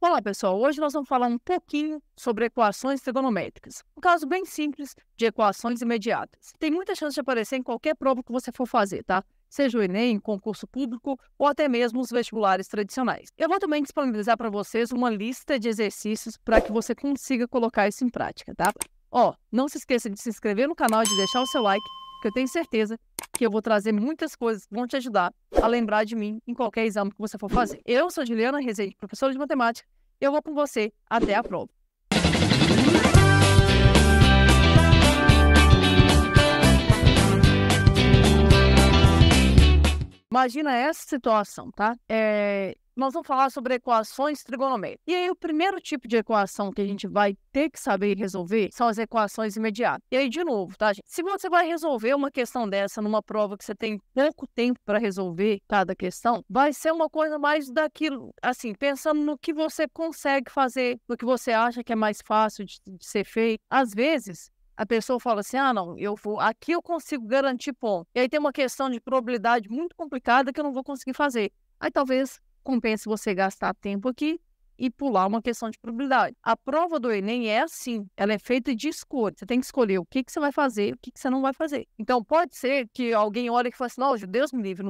Olá, pessoal. Hoje nós vamos falar um pouquinho sobre equações trigonométricas. Um caso bem simples de equações imediatas. Tem muita chance de aparecer em qualquer prova que você for fazer, tá? Seja o Enem, concurso público ou até mesmo os vestibulares tradicionais. Eu vou também disponibilizar para vocês uma lista de exercícios para que você consiga colocar isso em prática, tá? Não se esqueça de se inscrever no canal e de deixar o seu like, que eu tenho certeza que eu vou trazer muitas coisas que vão te ajudar a lembrar de mim em qualquer exame que você for fazer. Eu sou Juliana Rezende, professora de matemática, e eu vou com você até a prova. Imagina essa situação, tá? Nós vamos falar sobre equações trigonométricas. E aí, o primeiro tipo de equação que a gente vai ter que saber resolver são as equações imediatas. E aí, de novo, tá, gente? Se você vai resolver uma questão dessa numa prova que você tem pouco tempo para resolver cada questão, vai ser uma coisa mais daquilo, assim, pensando no que você consegue fazer, no que você acha que é mais fácil de ser feito. Às vezes, a pessoa fala assim, não, aqui eu consigo garantir ponto. E aí tem uma questão de probabilidade muito complicada que eu não vou conseguir fazer. Aí talvez compense você gastar tempo aqui e pular uma questão de probabilidade. A prova do Enem é assim, ela é feita de escolha. Você tem que escolher o que você vai fazer e o que você não vai fazer. Então pode ser que alguém olhe e fale assim, não, Deus me livre,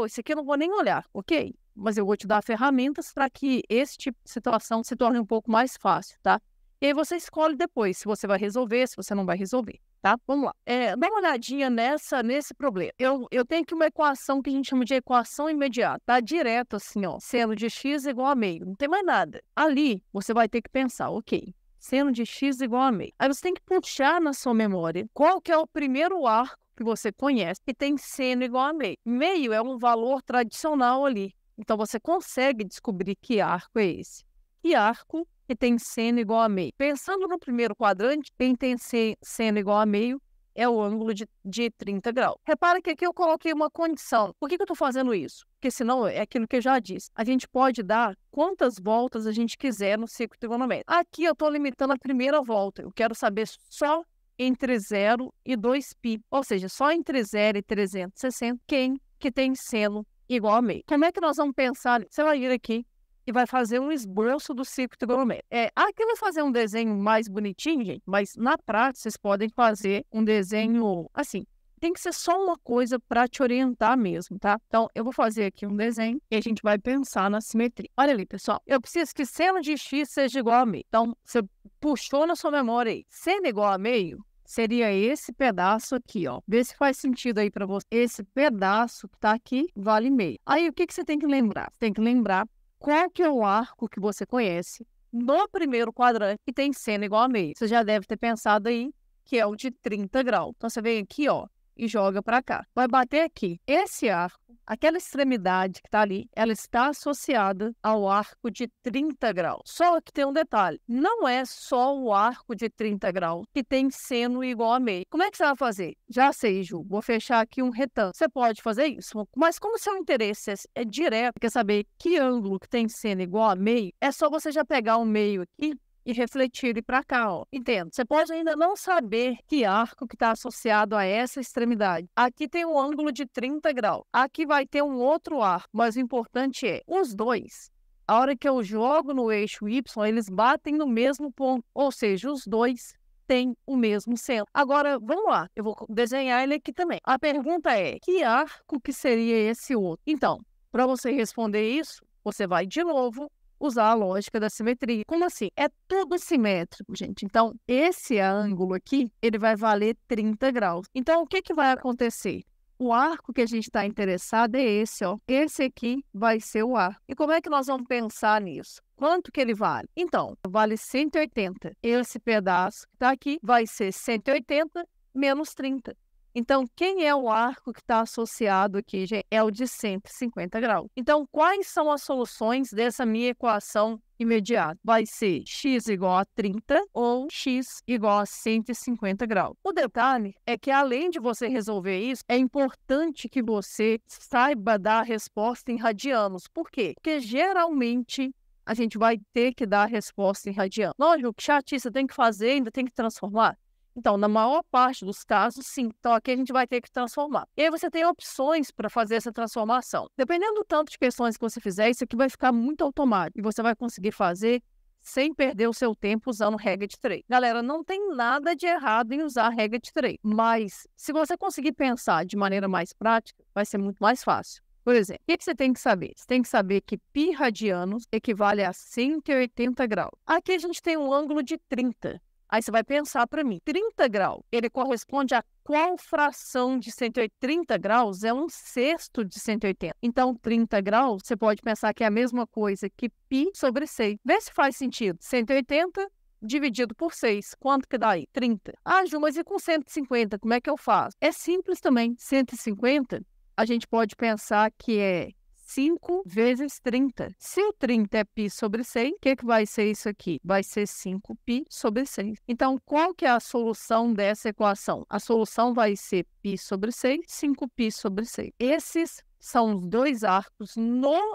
esse aqui eu não vou nem olhar, ok? Mas eu vou te dar ferramentas para que esse tipo de situação se torne um pouco mais fácil, tá? E aí você escolhe depois se você vai resolver, se você não vai resolver, tá? Vamos lá. Dá uma olhadinha nesse problema. Eu tenho aqui uma equação que a gente chama de equação imediata. Tá direto assim, ó. Seno de x igual a meio. Não tem mais nada. Ali, você vai ter que pensar, ok, seno de x igual a meio. Aí você tem que puxar na sua memória qual que é o primeiro arco que você conhece que tem seno igual a meio. Meio é um valor tradicional ali. Então, você consegue descobrir que arco é esse. E arco que tem seno igual a meio. Pensando no primeiro quadrante, quem tem seno igual a meio é o ângulo de 30 graus. Repara que aqui eu coloquei uma condição. Por que eu estou fazendo isso? Porque senão é aquilo que eu já disse. A gente pode dar quantas voltas a gente quiser no ciclo trigonométrico. Aqui eu estou limitando a primeira volta. Eu quero saber só entre 0 e 2π. Ou seja, só entre 0 e 360, quem que tem seno igual a meio. Como é que nós vamos pensar? Você vai vir aqui e vai fazer um esboço do ciclo trigonométrico. Aqui eu vou fazer um desenho mais bonitinho, gente, mas na prática vocês podem fazer um desenho assim. Tem que ser só uma coisa para te orientar mesmo, tá? Então, eu vou fazer aqui um desenho e a gente vai pensar na simetria. Olha ali, pessoal. Eu preciso que seno de x seja igual a meio. Então, você puxou na sua memória aí. Seno igual a meio seria esse pedaço aqui, ó. Vê se faz sentido aí para você. Esse pedaço que tá aqui vale meio. Aí, o que você tem que lembrar? Você tem que lembrar qual que é o arco que você conhece no primeiro quadrante que tem seno igual a meio. Você já deve ter pensado aí que é o de 30 graus. Então, você vem aqui, ó, e joga para cá. Vai bater aqui. Esse arco, aquela extremidade que está ali, ela está associada ao arco de 30 graus. Só que tem um detalhe. Não é só o arco de 30 graus que tem seno igual a meio. Como é que você vai fazer? Já sei, Ju. Vou fechar aqui um retângulo. Você pode fazer isso. Mas como seu interesse é direto, quer saber que ângulo que tem seno igual a meio, é só você já pegar o meio aqui e refletir ele para cá, ó. Entendo. Você pode ainda não saber que arco que está associado a essa extremidade. Aqui tem um ângulo de 30 graus. Aqui vai ter um outro arco, mas o importante é, os dois, a hora que eu jogo no eixo Y, eles batem no mesmo ponto. Ou seja, os dois têm o mesmo centro. Agora, vamos lá. Eu vou desenhar ele aqui também. A pergunta é, que arco que seria esse outro? Então, para você responder isso, você vai de novo usar a lógica da simetria. Como assim? É tudo simétrico, gente. Então, esse ângulo aqui, ele vai valer 30 graus. Então, o que vai acontecer? O arco que a gente está interessado é esse, ó. Esse aqui vai ser o arco. E como é que nós vamos pensar nisso? Quanto que ele vale? Então, vale 180. Esse pedaço que está aqui vai ser 180 menos 30. Então, quem é o arco que está associado aqui, gente? É o de 150 graus. Então, quais são as soluções dessa minha equação imediata? Vai ser x igual a 30 ou x igual a 150 graus. O detalhe é que, além de você resolver isso, é importante que você saiba dar a resposta em radianos. Por quê? Porque, geralmente, a gente vai ter que dar a resposta em radianos. Lógico, que chatice, você tem que fazer, ainda tem que transformar. Então, na maior parte dos casos, sim. Então, aqui a gente vai ter que transformar. E aí você tem opções para fazer essa transformação. Dependendo do tanto de questões que você fizer, isso aqui vai ficar muito automático e você vai conseguir fazer sem perder o seu tempo usando regra de 3. Galera, não tem nada de errado em usar a regra de 3, mas se você conseguir pensar de maneira mais prática, vai ser muito mais fácil. Por exemplo, o que você tem que saber? Você tem que saber que π radianos equivale a 180 graus. Aqui a gente tem um ângulo de 30. Aí você vai pensar para mim, 30 graus, ele corresponde a qual fração de 130 graus é 1/6 de 180? Então, 30 graus, você pode pensar que é a mesma coisa que π sobre 6. Vê se faz sentido. 180 dividido por 6. Quanto que dá aí? 30. Ah, Ju, mas e com 150, como é que eu faço? É simples também. 150, a gente pode pensar que é 5 vezes 30. Se o 30 é π sobre 6, o que vai ser isso aqui? Vai ser 5π sobre 6. Então, qual que é a solução dessa equação? A solução vai ser π sobre 6, 5π sobre 6. Esses são os dois arcos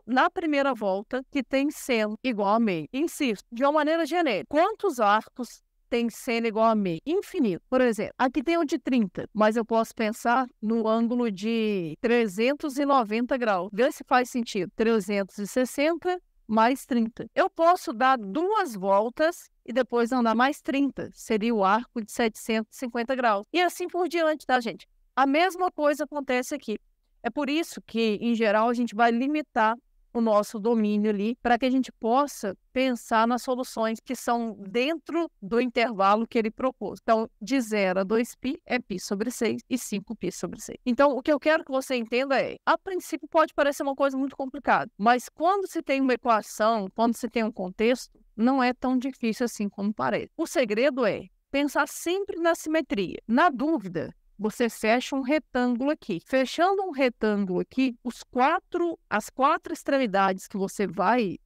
na primeira volta que tem seno igual a meio. Insisto, de uma maneira genérica, quantos arcos tem seno igual a meio? Infinito. Por exemplo, aqui tem o de 30, mas eu posso pensar no ângulo de 390 graus. Vê se faz sentido. 360 mais 30. Eu posso dar 2 voltas e depois andar mais 30. Seria o arco de 750 graus. E assim por diante, tá, gente? A mesma coisa acontece aqui. É por isso que, em geral, a gente vai limitar o nosso domínio ali, para que a gente possa pensar nas soluções que são dentro do intervalo que ele propôs. Então, de 0 a 2π é π sobre 6 e 5π sobre 6. Então, o que eu quero que você entenda é, a princípio pode parecer uma coisa muito complicada, mas quando se tem uma equação, quando se tem um contexto, não é tão difícil assim como parece. O segredo é pensar sempre na simetria. Na dúvida, você fecha um retângulo aqui. Fechando um retângulo aqui, as quatro extremidades que você vai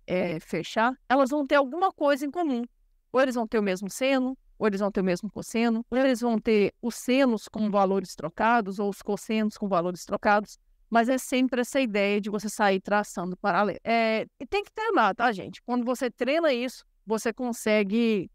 fechar, elas vão ter alguma coisa em comum. Ou eles vão ter o mesmo seno, ou eles vão ter o mesmo cosseno, ou eles vão ter os senos com valores trocados, ou os cossenos com valores trocados. Mas é sempre essa ideia de você sair traçando paralelo. E tem que treinar, tá, gente? Quando você treina isso, você consegue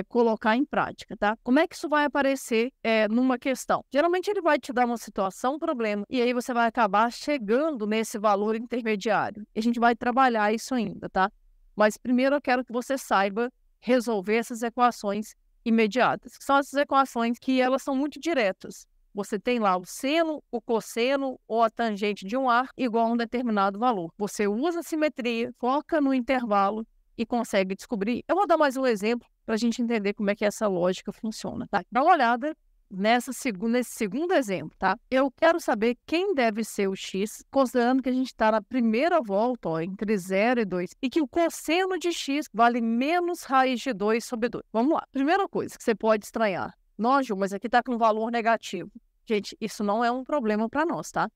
colocar em prática, tá? Como é que isso vai aparecer numa questão? Geralmente ele vai te dar uma situação, um problema, e aí você vai acabar chegando nesse valor intermediário. E a gente vai trabalhar isso ainda, tá? Mas primeiro eu quero que você saiba resolver essas equações imediatas, que são essas equações que elas são muito diretas. Você tem lá o seno, o cosseno ou a tangente de um arco igual a um determinado valor. Você usa a simetria, foca no intervalo e consegue descobrir. Eu vou dar mais um exemplo para a gente entender como é que essa lógica funciona, tá? Dá uma olhada nesse segundo exemplo, tá? Eu quero saber quem deve ser o x, considerando que a gente está na primeira volta, ó, entre 0 e 2, e que o cosseno de x vale menos raiz de 2 sobre 2. Vamos lá. Primeira coisa que você pode estranhar. Nossa, Ju, mas aqui está com valor negativo. Gente, isso não é um problema para nós, tá?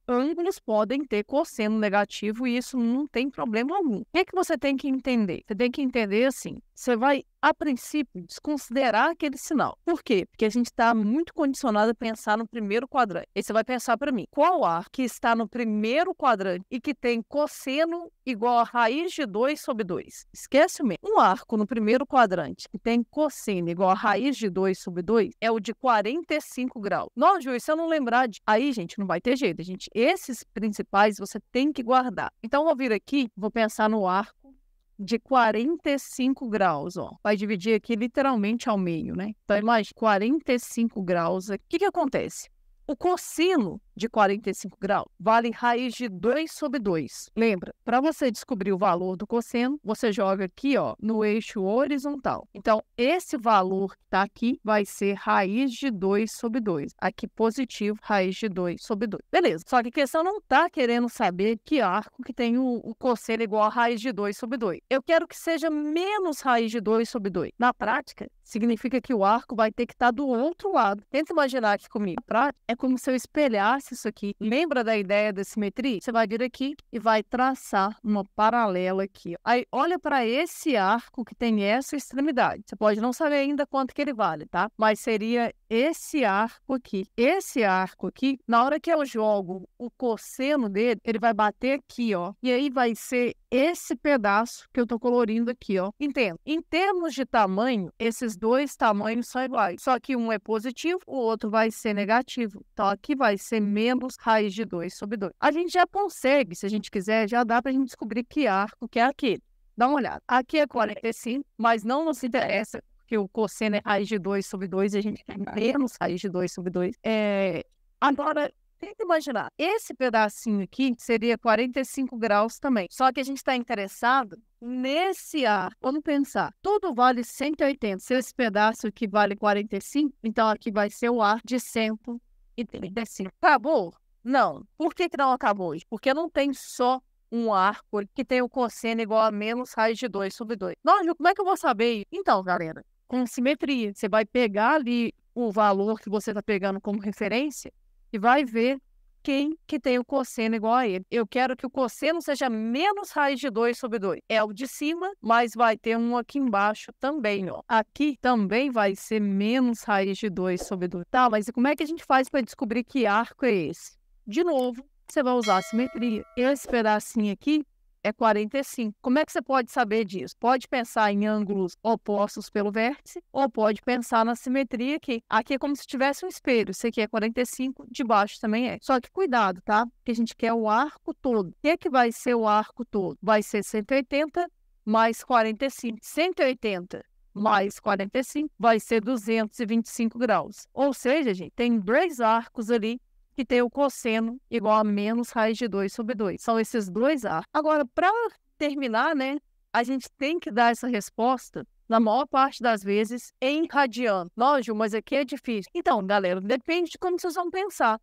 Ângulos podem ter cosseno negativo e isso não tem problema algum. O que você tem que entender? Você tem que entender assim, você vai, a princípio, desconsiderar aquele sinal. Por quê? Porque a gente está muito condicionado a pensar no primeiro quadrante. Aí você vai pensar para mim, qual arco que está no primeiro quadrante e que tem cosseno igual a raiz de 2 sobre 2? Esquece mesmo. Um arco no primeiro quadrante que tem cosseno igual a raiz de 2 sobre 2 é o de 45 graus. Não, Ju, se eu não lembrar de... Aí, gente, não vai ter jeito, gente. Esses principais você tem que guardar. Então, eu vou vir aqui, vou pensar no arco de 45 graus, ó. Vai dividir aqui literalmente ao meio, né? Então, imagine 45 graus. O que acontece? O cosseno de 45 graus vale raiz de 2 sobre 2. Lembra? Para você descobrir o valor do cosseno, você joga aqui, ó, no eixo horizontal. Então, esse valor que está aqui vai ser raiz de 2 sobre 2. Aqui positivo, raiz de 2 sobre 2. Beleza. Só que a questão não está querendo saber que arco que tem o cosseno igual a raiz de 2 sobre 2. Eu quero que seja menos raiz de 2 sobre 2. Na prática, significa que o arco vai ter que estar do outro lado. Tenta imaginar aqui comigo. Na prática, é como se eu espelhasse conhece isso aqui, lembra da ideia da simetria? Você vai vir aqui e vai traçar uma paralela aqui. Aí, olha para esse arco que tem essa extremidade. Você pode não saber ainda quanto que ele vale, tá? Mas seria esse arco aqui. Esse arco aqui, na hora que eu jogo o cosseno dele, ele vai bater aqui, ó. E aí vai ser esse pedaço que eu tô colorindo aqui, ó. Entenda? Em termos de tamanho, esses dois tamanhos são iguais. Só que um é positivo, o outro vai ser negativo. Então, aqui vai ser menos raiz de 2 sobre 2. A gente já consegue, se a gente quiser, já dá pra gente descobrir que arco que é aquele. Dá uma olhada. Aqui é 45, mas não nos interessa, porque o cosseno é raiz de 2 sobre 2 e a gente tem menos raiz de 2 sobre 2. Agora, tenta imaginar, esse pedacinho aqui seria 45 graus também. Só que a gente está interessado nesse arco. Vamos pensar, tudo vale 180. Se esse pedaço aqui vale 45, então aqui vai ser o arco de 135. Acabou? Não. Por que não acabou? Porque não tem só um arco que tem o cosseno igual a menos raiz de 2 sobre 2. Nossa, como é que eu vou saber? Então, galera, com simetria, você vai pegar ali o valor que você está pegando como referência e vai ver quem que tem o cosseno igual a ele. Eu quero que o cosseno seja menos raiz de 2 sobre 2. É o de cima, mas vai ter um aqui embaixo também, ó. Aqui também vai ser menos raiz de 2 sobre 2. Tá, mas e como é que a gente faz para descobrir que arco é esse? De novo, você vai usar a simetria. Esse pedacinho aqui é 45. Como é que você pode saber disso? Pode pensar em ângulos opostos pelo vértice, ou pode pensar na simetria aqui. Aqui é como se tivesse um espelho. Esse aqui é 45, de baixo também é. Só que cuidado, tá? Porque a gente quer o arco todo. O que é que vai ser o arco todo? Vai ser 180 mais 45. 180 mais 45 vai ser 225 graus. Ou seja, gente, tem dois arcos ali que tem o cosseno igual a menos raiz de 2 sobre 2. São esses dois arcos. Agora, para terminar, né, a gente tem que dar essa resposta, na maior parte das vezes, em radiano. Lógico, mas aqui é difícil. Então, galera, depende de como vocês vão pensar.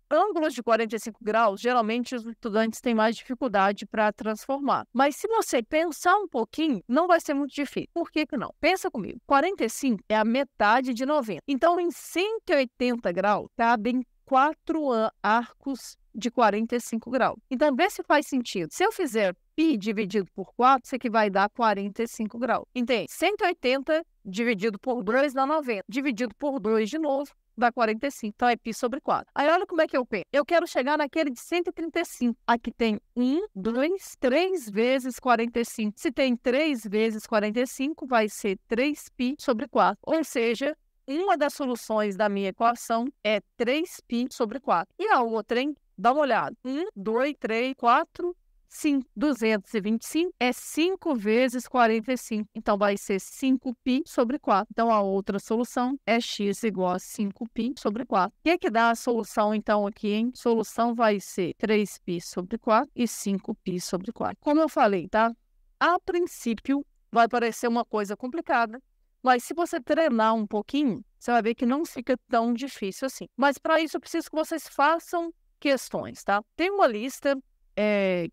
Ângulos de 45 graus, geralmente os estudantes têm mais dificuldade para transformar. Mas se você pensar um pouquinho, não vai ser muito difícil. Por que que não? Pensa comigo. 45 é a metade de 90. Então, em 180 graus, cabem 4 arcos de 45 graus. Então, vê se faz sentido. Se eu fizer π dividido por 4, isso aqui vai dar 45 graus. Entende? 180 dividido por 2 dá 90. Dividido por 2 de novo, dá 45. Então, é π sobre 4. Aí, olha como é que eu penso. Eu quero chegar naquele de 135. Aqui tem 1, 2, 3 vezes 45. Se tem 3 vezes 45, vai ser 3π sobre 4. Ou seja, uma das soluções da minha equação é 3π sobre 4. E a outra, hein? Dá uma olhada. 1, 2, 3, 4, 5. 225 é 5 vezes 45. Então, vai ser 5π sobre 4. Então, a outra solução é x igual a 5π sobre 4. O que é que dá a solução, então, aqui, hein? Solução vai ser 3π sobre 4 e 5π sobre 4. Como eu falei, tá? A princípio, vai parecer uma coisa complicada. Mas se você treinar um pouquinho, você vai ver que não fica tão difícil assim. Mas para isso eu preciso que vocês façam questões, tá? Tem uma lista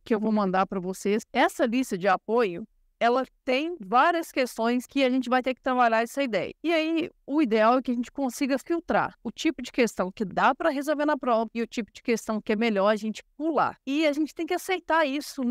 que eu vou mandar para vocês. Essa lista de apoio, ela tem várias questões que a gente vai ter que trabalhar essa ideia. E aí, o ideal é que a gente consiga filtrar o tipo de questão que dá para resolver na prova e o tipo de questão que é melhor a gente pular. E a gente tem que aceitar isso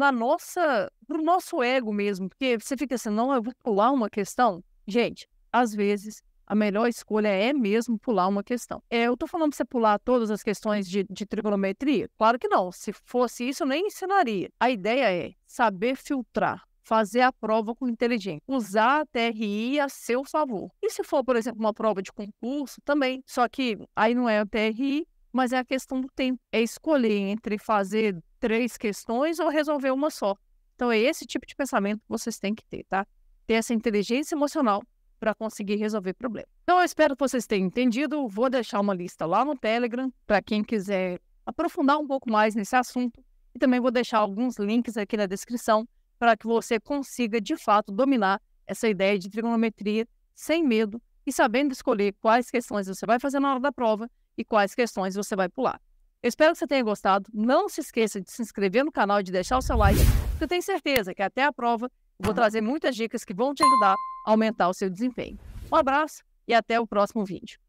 pro nosso ego mesmo. Porque você fica assim, não, eu vou pular uma questão. Gente, às vezes, a melhor escolha é mesmo pular uma questão. Eu tô falando para você pular todas as questões de trigonometria? Claro que não. Se fosse isso, eu nem ensinaria. A ideia é saber filtrar, fazer a prova com inteligência, usar a TRI a seu favor. E se for, por exemplo, uma prova de concurso, também. Só que aí não é a TRI, mas é a questão do tempo. É escolher entre fazer 3 questões ou resolver uma só. Então, é esse tipo de pensamento que vocês têm que ter, tá? Ter essa inteligência emocional para conseguir resolver problemas. Então, eu espero que vocês tenham entendido. Vou deixar uma lista lá no Telegram para quem quiser aprofundar um pouco mais nesse assunto. E também vou deixar alguns links aqui na descrição para que você consiga, de fato, dominar essa ideia de trigonometria sem medo e sabendo escolher quais questões você vai fazer na hora da prova e quais questões você vai pular. Eu espero que você tenha gostado. Não se esqueça de se inscrever no canal e de deixar o seu like, porque eu tenho certeza que até a prova vou trazer muitas dicas que vão te ajudar a aumentar o seu desempenho. Um abraço e até o próximo vídeo.